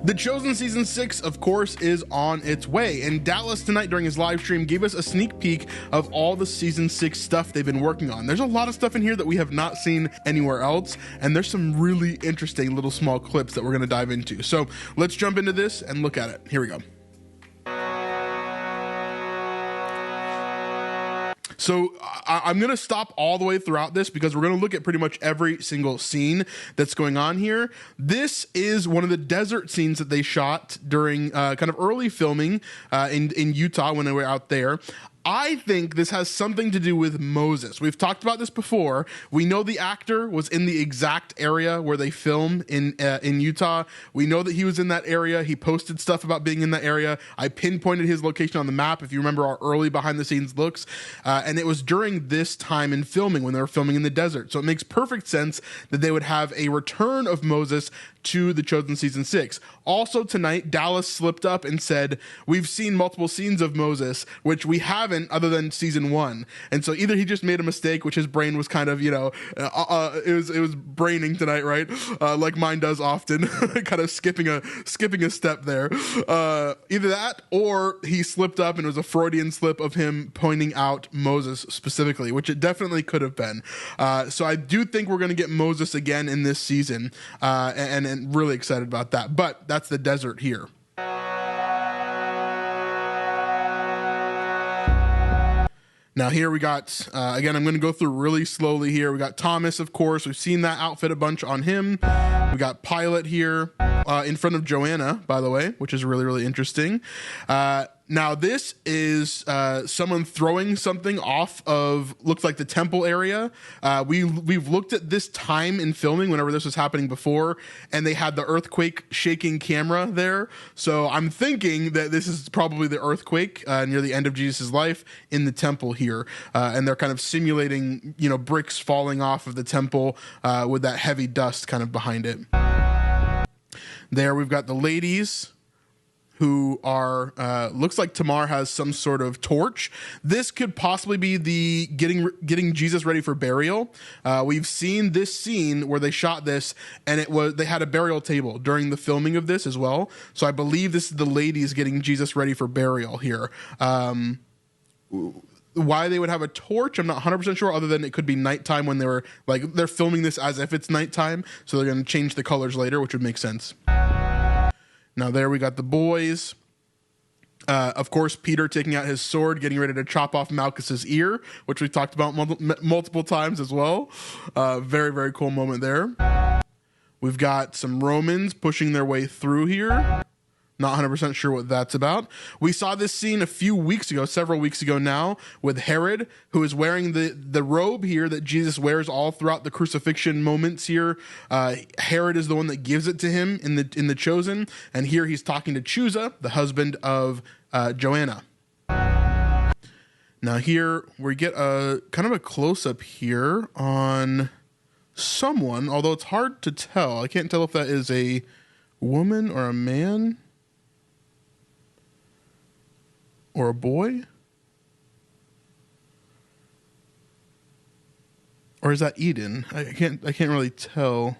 The Chosen Season 6, of course, is on its way, and Dallas tonight during his live stream gave us a sneak peek of all the Season 6 stuff they've been working on. There's a lot of stuff in here that we have not seen anywhere else, and there's some really interesting little small clips that we're going to dive into. So let's jump into this and look at it. Here we go. So I'm going to stop all the way throughout this because we're going to look at pretty much every single scene that's going on here. This is one of the desert scenes that they shot during kind of early filming in Utah when they were out there. I think this has something to do with Moses. We've talked about this before. We know the actor was in the exact area where they film in Utah. We know that he was in that area. He posted stuff about being in that area. I pinpointed his location on the map, if you remember our early behind the scenes looks. And it was during this time in filming when they were filming in the desert. So it makes perfect sense that they would have a return of Moses to the Chosen Season 6. Also tonight, Dallas slipped up and said, we've seen multiple scenes of Moses, which we haven't other than Season 1. And so either he just made a mistake, which his brain was kind of, it was braining tonight, right? Like mine does often, kind of skipping a step there. Either that, or he slipped up and it was a Freudian slip of him pointing out Moses specifically, which it definitely could have been. So I do think we're going to get Moses again in this season, and really excited about that. But that's the desert here. Now here we got, again, I'm going to go through really slowly here. We got Thomas, of course. We've seen that outfit a bunch on him. We got Pilate here in front of Joanna, by the way, which is really, really interesting. Now this is someone throwing something off of, looks like the temple area. We've looked at this time in filming whenever this was happening before, and they had the earthquake shaking camera there. So I'm thinking that this is probably the earthquake near the end of Jesus' life in the temple here. And they're kind of simulating, bricks falling off of the temple with that heavy dust kind of behind it. There we've got the ladies who are, looks like Tamar has some sort of torch. This could possibly be the getting Jesus ready for burial. We've seen this scene where they shot this, and they had a burial table during the filming of this as well. So I believe this is the ladies getting Jesus ready for burial here. Why they would have a torch, I'm not 100% sure, other than it could be nighttime when they're filming this as if it's nighttime. So they're going to change the colors later, which would make sense. Now there we got the boys. Of course, Peter taking out his sword, getting ready to chop off Malchus's ear, which we talked about multiple times as well. Very, very cool moment there. We've got some Romans pushing their way through here. Not 100% sure what that's about. We saw this scene several weeks ago now, with Herod, who is wearing the robe here that Jesus wears all throughout the crucifixion moments here. Herod is the one that gives it to him in the Chosen, and here he's talking to Chusa, the husband of Joanna. Now here we get a kind of a close-up here on someone, although it's hard to tell. I can't tell if that is a woman or a man. Or a boy? Or is that Eden? I can't really tell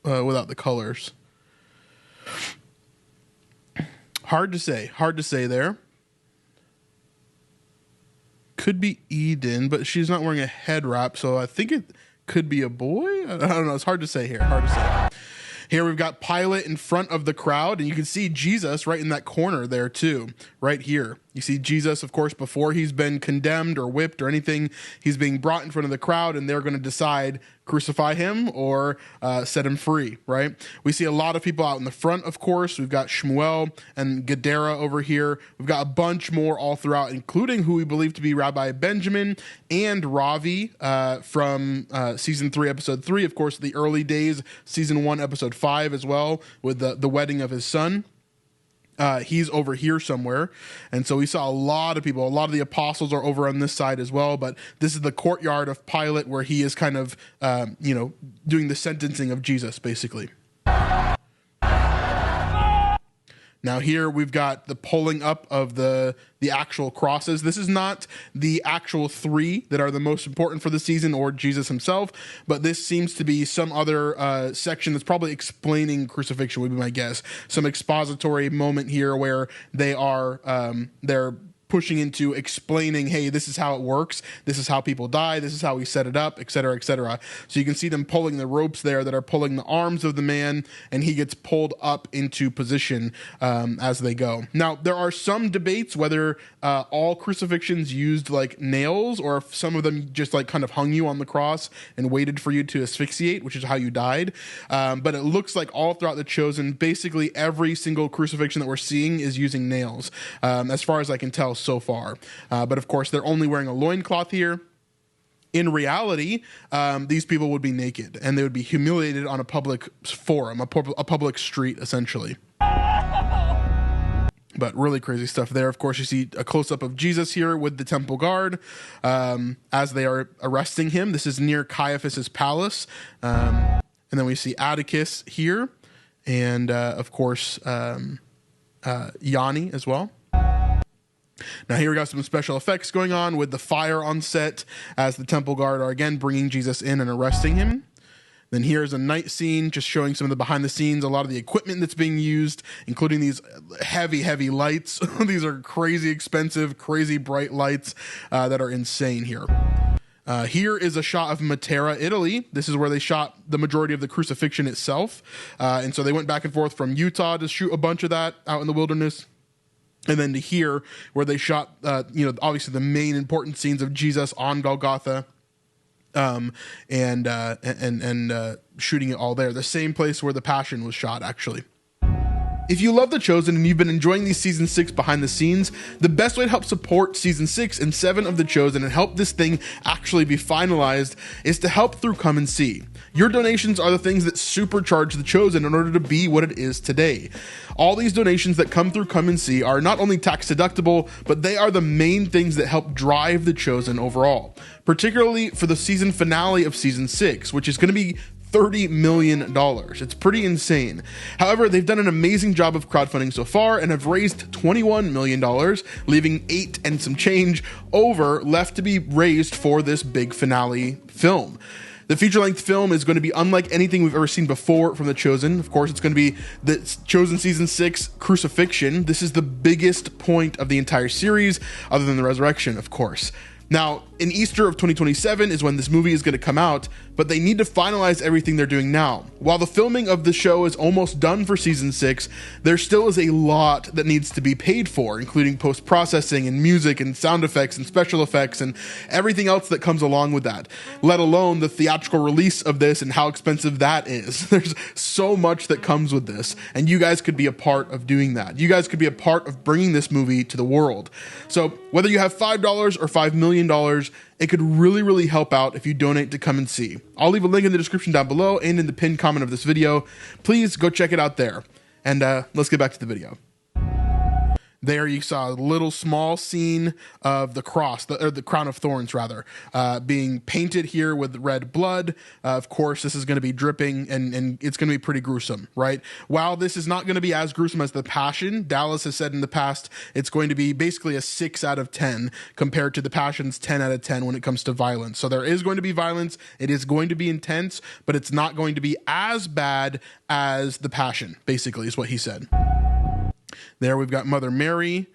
without the colors. Hard to say there. Could be Eden, but she's not wearing a head wrap, so I think it could be a boy. I don't know. It's hard to say here. Here we've got Pilate in front of the crowd, and you can see Jesus right in that corner there too, right here. You see Jesus, of course, before he's been condemned or whipped or anything, he's being brought in front of the crowd, and they're going to decide crucify him or set him free, right? We see a lot of people out in the front, of course. We've got Shmuel and Gadara over here. We've got a bunch more all throughout, including who we believe to be Rabbi Benjamin and Ravi from Season 3, Episode 3. Of course, the early days, Season 1, Episode 5 as well, with the wedding of his son. He's over here somewhere. And so we saw a lot of people. A lot of the apostles are over on this side as well. But this is the courtyard of Pilate where he is kind of, doing the sentencing of Jesus, basically. Now here we've got the pulling up of the actual crosses. This is not the actual 3 that are the most important for the season or Jesus himself, but this seems to be some other section that's probably explaining crucifixion, would be my guess. Some expository moment here where they are they're pushing into explaining, hey, this is how it works, this is how people die, this is how we set it up, etc., etc. So you can see them pulling the ropes there that are pulling the arms of the man, and he gets pulled up into position as they go. Now, there are some debates whether all crucifixions used like nails, or if some of them just like kind of hung you on the cross and waited for you to asphyxiate, which is how you died. But it looks like all throughout The Chosen, basically every single crucifixion that we're seeing is using nails, as far as I can tell so far. But of course, they're only wearing a loincloth here. In reality, these people would be naked, and they would be humiliated on a public forum, a public street, essentially. But really crazy stuff there. Of course, you see a close-up of Jesus here with the temple guard as they are arresting him. This is near Caiaphas's palace. And then we see Atticus here, and of course, Yanni as well. Now here we got some special effects going on with the fire on set as the temple guard are again bringing Jesus in and arresting him. Then here's a night scene just showing some of the behind the scenes, a lot of the equipment that's being used, including these heavy lights. These are crazy expensive, crazy bright lights that are insane here. Here is a shot of Matera, Italy. This is where they shot the majority of the crucifixion itself. And so they went back and forth from Utah to shoot a bunch of that out in the wilderness. And then to here, where they shot, obviously the main important scenes of Jesus on Golgotha, and shooting it all there. The same place where the Passion was shot, actually. If you love The Chosen and you've been enjoying these Season 6 behind the scenes, the best way to help support Season 6 and 7 of The Chosen and help this thing actually be finalized is to help through Come and See. Your donations are the things that supercharge The Chosen in order to be what it is today. All these donations that come through Come and See are not only tax deductible, but they are the main things that help drive The Chosen overall, particularly for the season finale of Season 6, which is going to be $30 million. It's pretty insane. However, they've done an amazing job of crowdfunding so far and have raised $21 million, leaving 8 and some change over left to be raised for this big finale film. The feature-length film is going to be unlike anything we've ever seen before from The Chosen. Of course, it's going to be The Chosen Season 6 Crucifixion. This is the biggest point of the entire series, other than the resurrection, of course. Now, in Easter of 2027 is when this movie is going to come out, but they need to finalize everything they're doing now. While the filming of the show is almost done for Season 6, there still is a lot that needs to be paid for, including post-processing and music and sound effects and special effects and everything else that comes along with that, let alone the theatrical release of this and how expensive that is. There's so much that comes with this, and you guys could be a part of doing that. You guys could be a part of bringing this movie to the world. So whether you have $5 or $5 million, it could really help out if you donate to Come and See. I'll leave a link in the description down below and in the pinned comment of this video. Please go check it out there. And let's get back to the video. There you saw a little small scene of the cross, or the crown of thorns rather, being painted here with red blood. Of course, this is going to be dripping and it's going to be pretty gruesome, right? While this is not going to be as gruesome as The Passion, Dallas has said in the past, it's going to be basically a 6 out of 10 compared to The Passion's 10 out of 10 when it comes to violence. So there is going to be violence. It is going to be intense, but it's not going to be as bad as The Passion, basically, is what he said. There we've got Mother Mary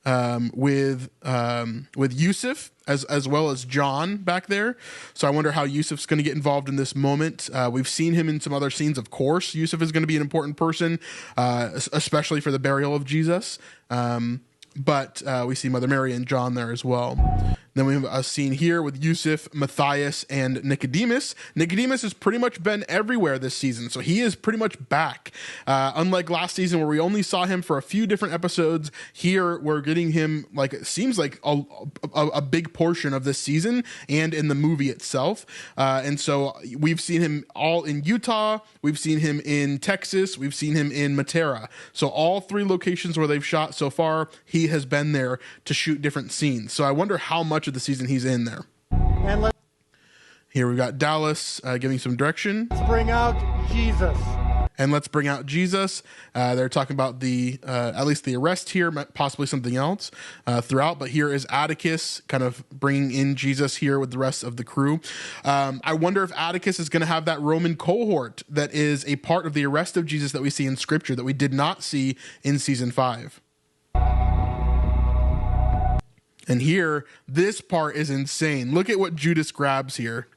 with Yusuf as well as John back there. So I wonder how Yusuf's going to get involved in this moment. We've seen him in some other scenes, of course. Yusuf is going to be an important person, especially for the burial of Jesus. But we see Mother Mary and John there as well. Then we have a scene here with Yusuf, Matthias, and Nicodemus. Nicodemus has pretty much been everywhere this season, so he is pretty much back. Unlike last season where we only saw him for a few different episodes, here we're getting him, like, it seems like a big portion of this season and in the movie itself. And so we've seen him all in Utah, we've seen him in Texas, we've seen him in Matera. So all 3 locations where they've shot so far, he has been there to shoot different scenes. So I wonder how much of the season he's in there. And here we've got Dallas giving some direction. Let's bring out Jesus. and let's bring out Jesus. They're talking about the at least the arrest here, possibly something else throughout. But here is Atticus kind of bringing in Jesus here with the rest of the crew. I wonder if Atticus is going to have that Roman cohort that is a part of the arrest of Jesus that we see in Scripture that we did not see in season 5. And here, this part is insane. Look at what Judas grabs here.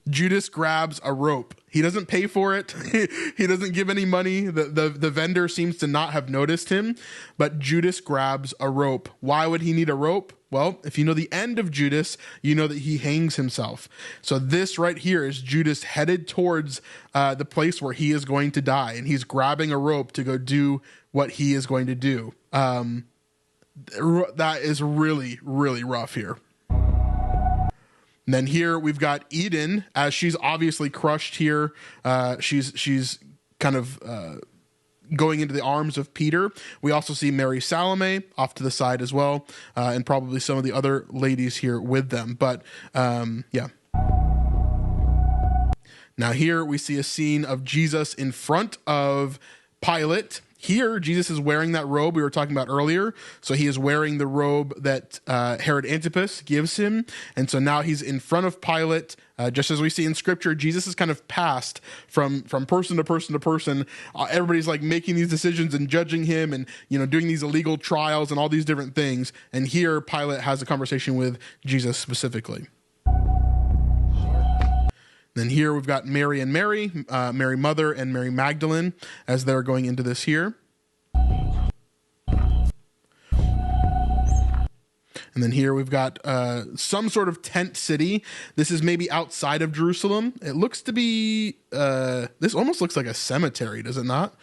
Judas grabs a rope. He doesn't pay for it. He doesn't give any money. The vendor seems to not have noticed him, but Judas grabs a rope. Why would he need a rope? Well, if you know the end of Judas, you know that he hangs himself. So this right here is Judas headed towards the place where he is going to die, and he's grabbing a rope to go do what he is going to do. That is really, really rough here. And then here we've got Eden, as she's obviously crushed here. She's kind of going into the arms of Peter. We also see Mary Salome off to the side as well, and probably some of the other ladies here with them. But yeah. Now here we see a scene of Jesus in front of Pilate. Here, Jesus is wearing that robe we were talking about earlier. So he is wearing the robe that Herod Antipas gives him. And so now he's in front of Pilate. Just as we see in Scripture, Jesus is kind of passed from person to person to person. Everybody's like making these decisions and judging him and, doing these illegal trials and all these different things. And here, Pilate has a conversation with Jesus specifically. Then here we've got Mary and Mary, Mary Mother and Mary Magdalene as they're going into this here. And then here we've got some sort of tent city. This is maybe outside of Jerusalem. It looks to be, this almost looks like a cemetery, does it not?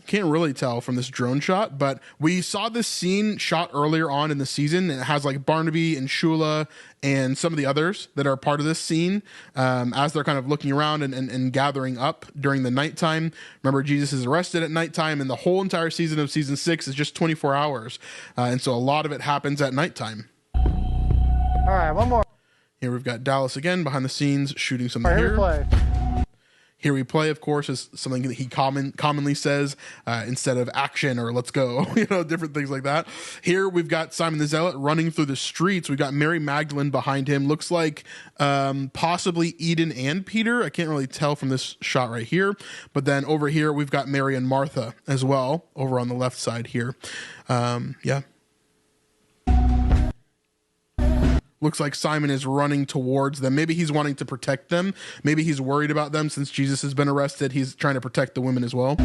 Can't really tell from this drone shot, but we saw this scene shot earlier on in the season. It has like Barnaby and Shula and some of the others that are part of this scene as they're kind of looking around and gathering up during the nighttime. Remember, Jesus is arrested at nighttime, and the whole entire season of season 6 is just 24 hours. And so a lot of it happens at nighttime. All right, one more. Here we've got Dallas again behind the scenes shooting something here. Here we play, of course, is something that he commonly says instead of action or let's go, different things like that. Here we've got Simon the Zealot running through the streets. We've got Mary Magdalene behind him. Looks like possibly Eden and Peter. I can't really tell from this shot right here. But then over here, we've got Mary and Martha as well over on the left side here. Yeah. Looks like Simon is running towards them. Maybe he's wanting to protect them. Maybe he's worried about them since Jesus has been arrested. He's trying to protect the women as well.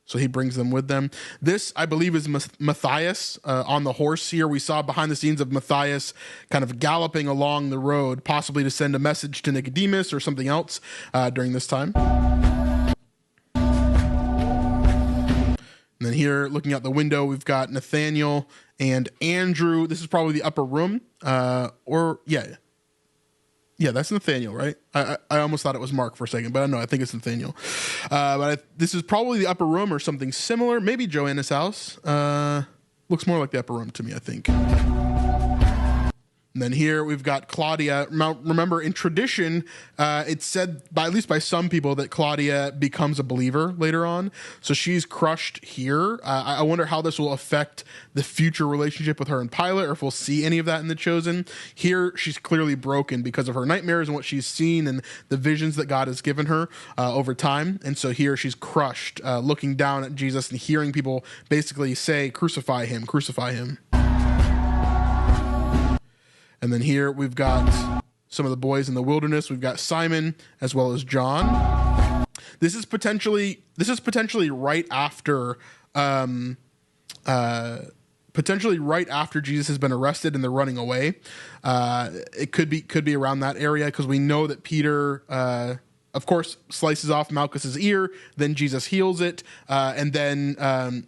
So he brings them with them. This, I believe, is Matthias on the horse here. We saw behind the scenes of Matthias kind of galloping along the road, possibly to send a message to Nicodemus or something else during this time. And then here, looking out the window, we've got Nathaniel and Andrew. This is probably the upper room. Yeah, that's Nathaniel, right? I almost thought it was Mark for a second, but I think it's Nathaniel. This is probably the upper room or something similar. Maybe Joanna's house. Looks more like the upper room to me, I think. And then here we've got Claudia. Now, remember, in tradition, it's said, at least by some people, that Claudia becomes a believer later on. So she's crushed here. I wonder how this will affect the future relationship with her and Pilate, or if we'll see any of that in The Chosen. Here, she's clearly broken because of her nightmares and what she's seen and the visions that God has given her over time. And so here she's crushed, looking down at Jesus and hearing people basically say, crucify him, crucify him. And then here we've got some of the boys in the wilderness. We've got Simon as well as John. This is potentially right after Jesus has been arrested and they're running away. It could be around that area because we know that Peter of course, slices off Malchus's ear. Then Jesus heals it, and then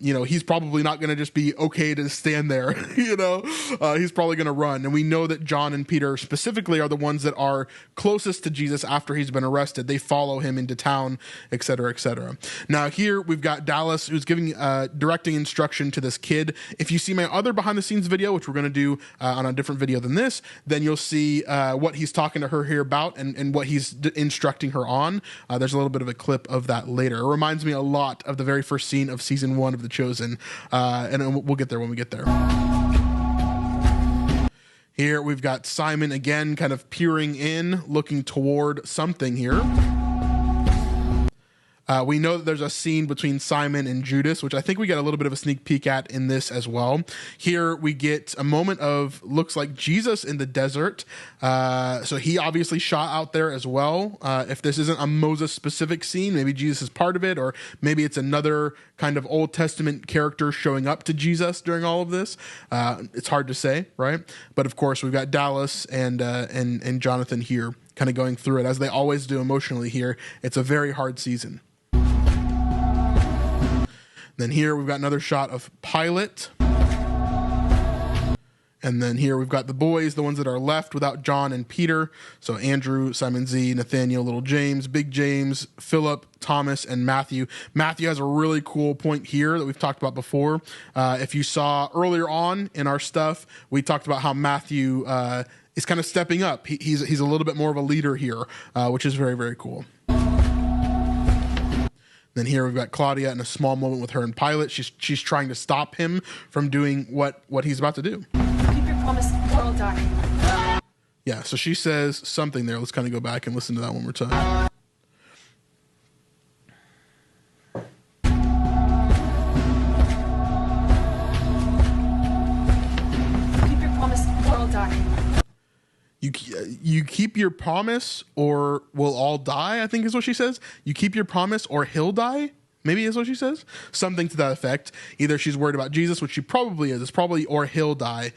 he's probably not going to just be okay to stand there. He's probably going to run. And we know that John and Peter specifically are the ones that are closest to Jesus after he's been arrested. They follow him into town, etc., etc. Now here we've got Dallas, who's giving directing instruction to this kid. If you see my other behind the scenes video, which we're going to do on a different video than this, then you'll see what he's talking to her here about and what he's instructing her on. There's a little bit of a clip of that later. It reminds me a lot of the very first scene of season 1 of The Chosen, and we'll get there when we get there. Here we've got Simon again kind of peering in, looking toward something here. We know that there's a scene between Simon and Judas, which I think we get a little bit of a sneak peek at in this as well. Here we get a moment of, looks like Jesus in the desert. So he obviously shot out there as well. If this isn't a Moses specific scene, maybe Jesus is part of it, or maybe it's another kind of Old Testament character showing up to Jesus during all of this. It's hard to say, right? But of course we've got Dallas and Jonathan here kind of going through it as they always do emotionally here. It's a very hard season. Then here we've got another shot of Pilate. And then here we've got the boys, the ones that are left without John and Peter. So Andrew, Simon Z, Nathaniel, little James, big James, Philip, Thomas, and Matthew. Matthew has a really cool point here that we've talked about before. If you saw earlier on in our stuff, we talked about how Matthew is kind of stepping up. He's a little bit more of a leader here, which is very, very cool. Then here we've got Claudia in a small moment with her and Pilate. She's trying to stop him from doing what he's about to do. Keep your promise or I'll die. Yeah, so she says something there. Let's kind of go back and listen to that one more time. Keep your promise or I'll die. You keep your promise or we'll all die, I think is what she says. You keep your promise or he'll die, maybe is what she says. Something to that effect. Either she's worried about Jesus, which she probably is. It's probably or he'll die.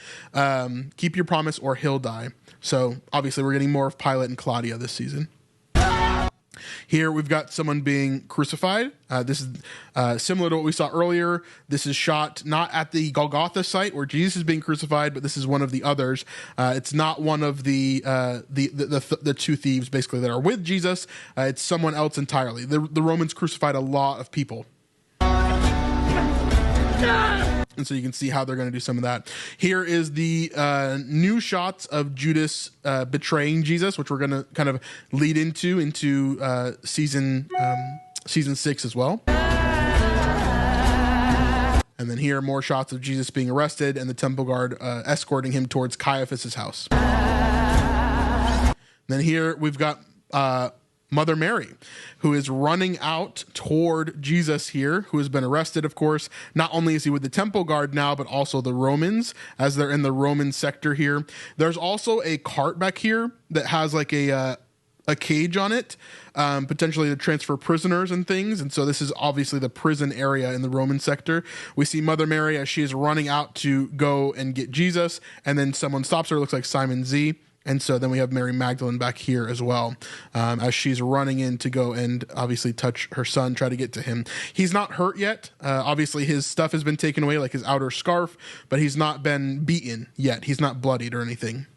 Keep your promise or he'll die. So obviously we're getting more of Pilate and Claudia this season. Here we've got someone being crucified. This is similar to what we saw earlier. This is shot not at the Golgotha site where Jesus is being crucified, but this is one of the others. It's not one of the two thieves basically that are with Jesus. It's someone else entirely. The Romans crucified a lot of people. And so you can see how they're going to do some of that. Here is the new shots of Judas betraying Jesus, which we're going to kind of lead into season 6 as well. And then here are more shots of Jesus being arrested and the temple guard escorting him towards Caiaphas' house. Then here we've got Mother Mary, who is running out toward Jesus here, who has been arrested, of course. Not only is he with the temple guard now, but also the Romans, as they're in the Roman sector here. There's also a cart back here that has like a cage on it, potentially to transfer prisoners and things. And so this is obviously the prison area in the Roman sector. We see Mother Mary as she is running out to go and get Jesus, and then someone stops her, looks like Simon Z. And so then we have Mary Magdalene back here as well, as she's running in to go and obviously touch her son, try to get to him. He's not hurt yet. Obviously his stuff has been taken away, like his outer scarf, but he's not been beaten yet. He's not bloodied or anything.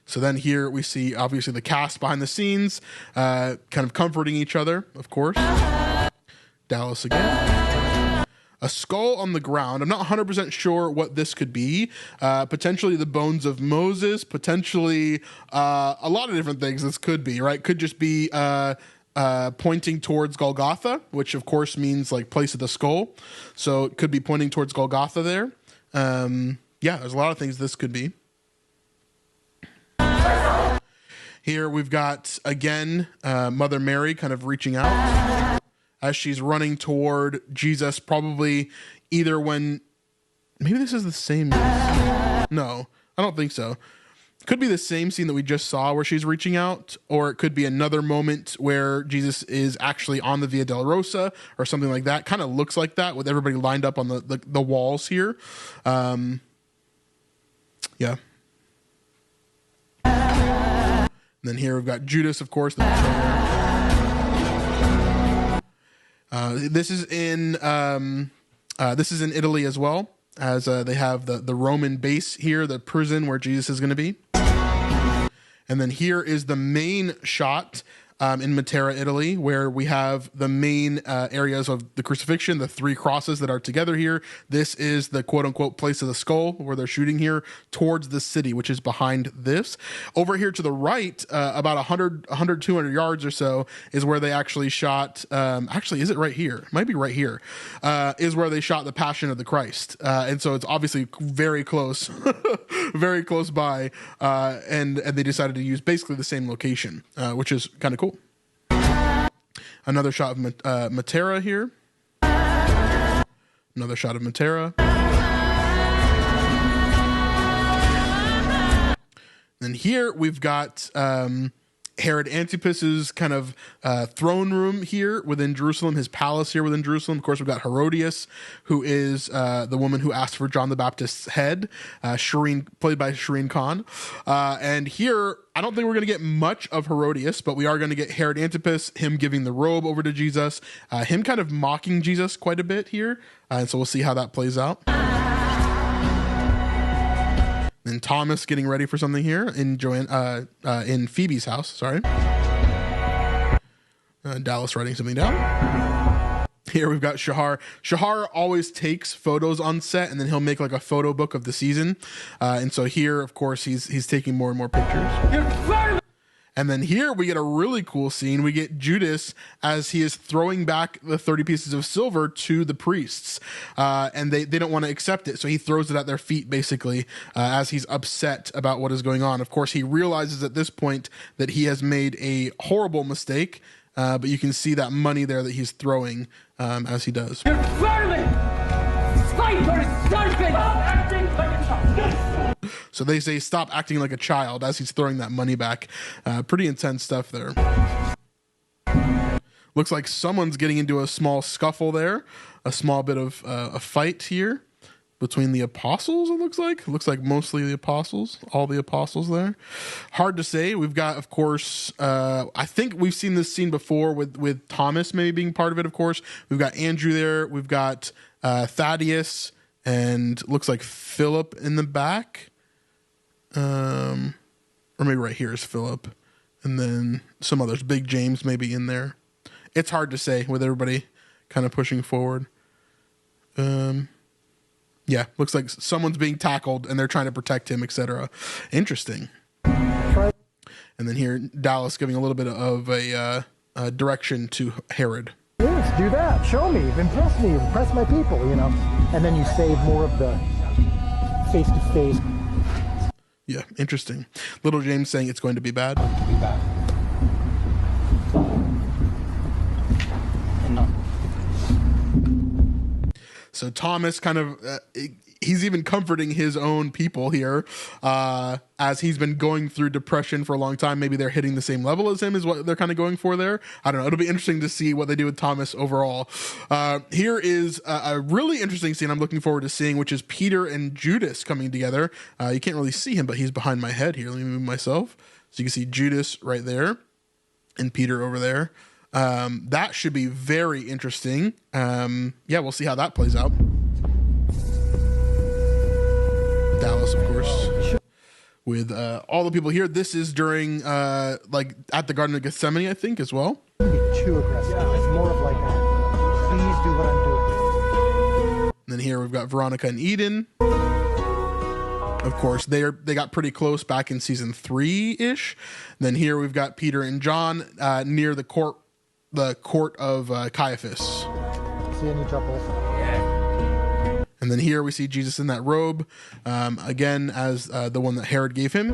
So then here we see obviously the cast behind the scenes, kind of comforting each other, of course. Dallas again. A skull on the ground. I'm not 100% sure what this could be. Potentially the bones of Moses. Potentially a lot of different things this could be, right? Could just be pointing towards Golgotha, which of course means like place of the skull. So it could be pointing towards Golgotha there. Yeah, there's a lot of things this could be. Here we've got, again, Mother Mary kind of reaching out as she's running toward Jesus, probably either when, maybe this is the same, no, I don't think so. Could be the same scene that we just saw where she's reaching out, or it could be another moment where Jesus is actually on the Via Dolorosa or something like that. Kind of looks like that with everybody lined up on the walls here. Yeah. And then here we've got Judas, of course. This is in Italy as well, as they have the Roman base here, the prison where Jesus is going to be. And then here is the main shot in Matera, Italy, where we have the main areas of the crucifixion, the three crosses that are together here. This is the quote-unquote place of the skull where they're shooting here towards the city, which is behind this. Over here to the right, about 100, 200 yards or so, is where they actually shot, actually, is it right here? It might be right here, is where they shot the Passion of the Christ. And so it's obviously very close, very close by, and they decided to use basically the same location, which is kind of cool. Another shot of Matera here. Another shot of Matera. And here we've got Herod Antipas's kind of throne room here within Jerusalem, his palace here within Jerusalem. Of course, we've got Herodias, who is the woman who asked for John the Baptist's head, played by Shireen Khan. And here, I don't think we're going to get much of Herodias, but we are going to get Herod Antipas, him giving the robe over to Jesus, him kind of mocking Jesus quite a bit here. And so we'll see how that plays out. And Thomas getting ready for something here in Phoebe's house. Sorry, Dallas writing something down. Here we've got Shahar. Shahar always takes photos on set, and then he'll make like a photo book of the season. And so here, of course, he's taking more and more pictures. And then here we get a really cool scene. We get Judas as he is throwing back the 30 pieces of silver to the priests. And they don't want to accept it. So he throws it at their feet, basically, as he's upset about what is going on. Of course, he realizes at this point that he has made a horrible mistake. But you can see that money there that he's throwing as he does. You're vermin! Viper serpent! Stop acting like a child! So they say, stop acting like a child as he's throwing that money back. Pretty intense stuff there. Looks like someone's getting into a small scuffle there. A small bit of a fight here between the apostles, it looks like. It looks like mostly the apostles. All the apostles there. Hard to say. We've got, of course, I think we've seen this scene before with Thomas maybe being part of it, of course. We've got Andrew there. We've got Thaddeus. And looks like Philip in the back. Or maybe right here is Philip. And then some others. Big James maybe in there. It's hard to say with everybody kind of pushing forward. Yeah, looks like someone's being tackled and they're trying to protect him, etc. Interesting. And then here, Dallas giving a little bit of a direction to Herod. Yes, do that. Show me. Impress me. Impress my people, you know. And then you save more of the face-to-face. Yeah, interesting. Little James saying it's going to be bad. Be back. And not. So Thomas kind of, he's even comforting his own people here as he's been going through depression for a long time. Maybe they're hitting the same level as him is what they're kind of going for there. I don't know. It'll be interesting to see what they do with Thomas overall. Here is a really interesting scene I'm looking forward to seeing, which is Peter and Judas coming together. You can't really see him, but he's behind my head here. Let me move myself. So you can see Judas right there and Peter over there. That should be very interesting. Yeah, we'll see how that plays out. Dallas, of course, with all the people here. This is during like at the Garden of Gethsemane, I think, as well. Too aggressive. It's more of like a, please do what I'm doing. And then here we've got Veronica and Eden. Of course, they got pretty close back in season 3-ish. Then here we've got Peter and John near the court of Caiaphas. See any trouble? And then here we see Jesus in that robe, again as the one that Herod gave him.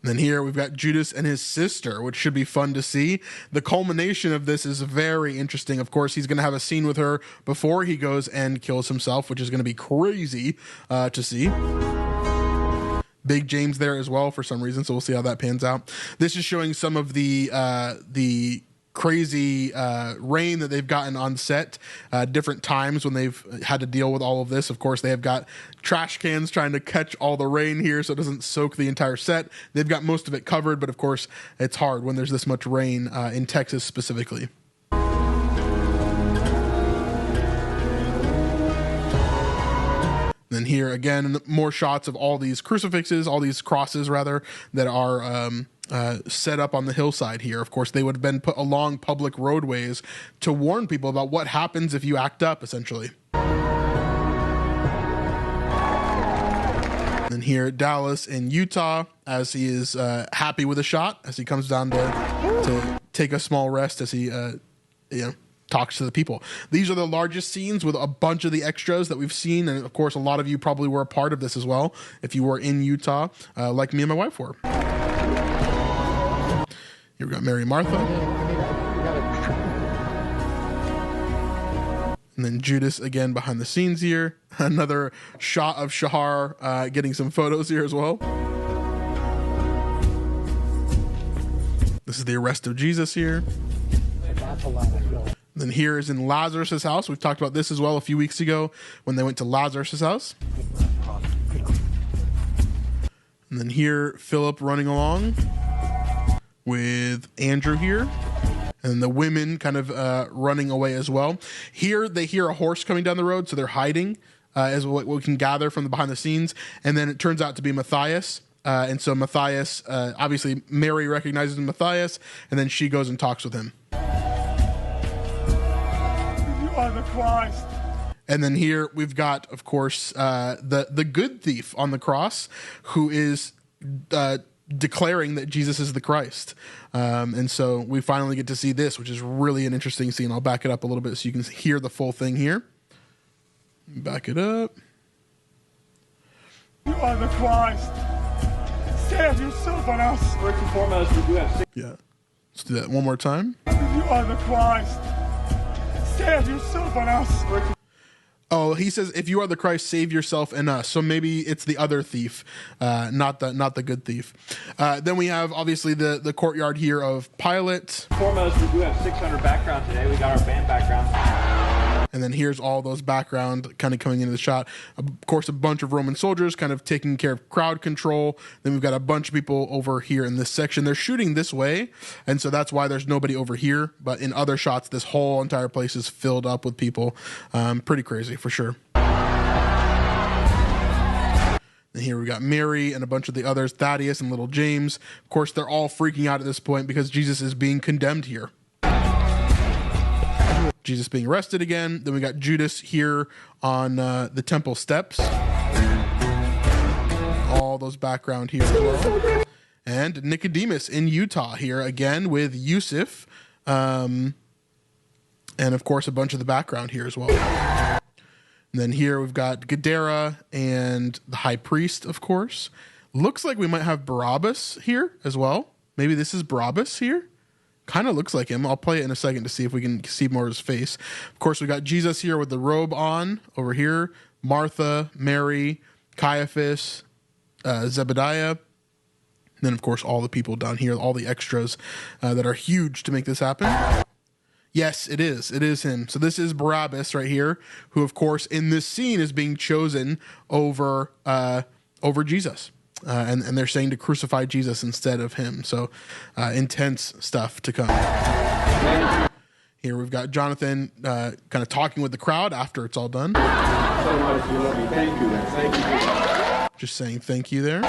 And then here we've got Judas and his sister, which should be fun to see. The culmination of this is very interesting. Of course, he's going to have a scene with her before he goes and kills himself, which is going to be crazy to see. Big James there as well for some reason, so we'll see how that pans out. This is showing some of the crazy rain that they've gotten on set, different times when they've had to deal with all of this. Of course, they have got trash cans trying to catch all the rain here so it doesn't soak the entire set. They've got most of it covered, but of course, it's hard when there's this much rain in Texas specifically. Then here again, more shots of all these crucifixes, all these crosses rather, that are set up on the hillside here. Of course, they would have been put along public roadways to warn people about what happens if you act up, essentially. And here at Dallas in Utah, as he is happy with a shot, as he comes down to take a small rest as he, talks to the people. These are the largest scenes with a bunch of the extras that we've seen. And of course, a lot of you probably were a part of this as well, if you were in Utah, like me and my wife were. Here we got Mary and Martha. And then Judas again behind the scenes here. Another shot of Shahar getting some photos here as well. This is the arrest of Jesus here. That's a lot of film. Then here is in Lazarus' house. We've talked about this as well a few weeks ago when they went to Lazarus' house. And then here, Philip running along with Andrew here. And the women kind of running away as well. Here, they hear a horse coming down the road, so they're hiding, as what we can gather from the behind the scenes. And then it turns out to be Matthias. And so Matthias, obviously Mary recognizes Matthias, and then she goes and talks with him. The Christ. And then here we've got, of course, the good thief on the cross, who is declaring that Jesus is the Christ. And so we finally get to see this, which is really an interesting scene. I'll back it up a little bit so you can hear the full thing here. Back it up. You are the Christ. Save yourself on us. First and foremost, we do have six. Yeah. Let's do that one more time. You are the Christ. Save yourself on us. Oh, he says, if you are the Christ, save yourself and us. So maybe it's the other thief, not the good thief. Then we have, obviously, the courtyard here of Pilate. Foremost, we do have 600 background today. We got our band background. And then here's all those background kind of coming into the shot. Of course, a bunch of Roman soldiers kind of taking care of crowd control. Then we've got a bunch of people over here in this section. They're shooting this way, and so that's why there's nobody over here. But in other shots, this whole entire place is filled up with people. Pretty crazy, for sure. And here we got Mary and a bunch of the others, Thaddeus and little James. Of course, they're all freaking out at this point because Jesus is being condemned here. Jesus being arrested again. Then we got Judas here on the temple steps. All those background here as well. And Nicodemus in Utah here again with Yusuf. And of course, a bunch of the background here as well. And then here we've got Gadara and the high priest, of course. Looks like we might have Barabbas here as well. Maybe this is Barabbas here. Kind of looks like him. I'll play it in a second to see if we can see more of his face. Of course, we got Jesus here with the robe on over here. Martha, Mary, Caiaphas, Zebediah. And then, of course, all the people down here, all the extras that are huge to make this happen. Yes, it is. It is him. So this is Barabbas right here, who, of course, in this scene is being chosen over Jesus. And they're saying to crucify Jesus instead of him. So intense stuff to come. Here we've got Jonathan kind of talking with the crowd after it's all done. So much, you love me. Thank you. Thank you. Just saying thank you there.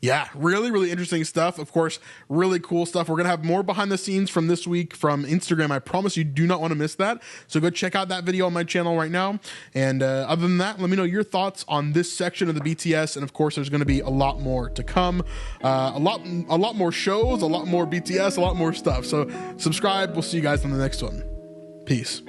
Yeah, really, really interesting stuff. Of course, really cool stuff. We're going to have more behind the scenes from this week from Instagram. I promise you do not want to miss that. So go check out that video on my channel right now. And other than that, let me know your thoughts on this section of the BTS. And of course, there's going to be a lot more to come. A lot more shows, a lot more BTS, a lot more stuff. So subscribe. We'll see you guys on the next one. Peace.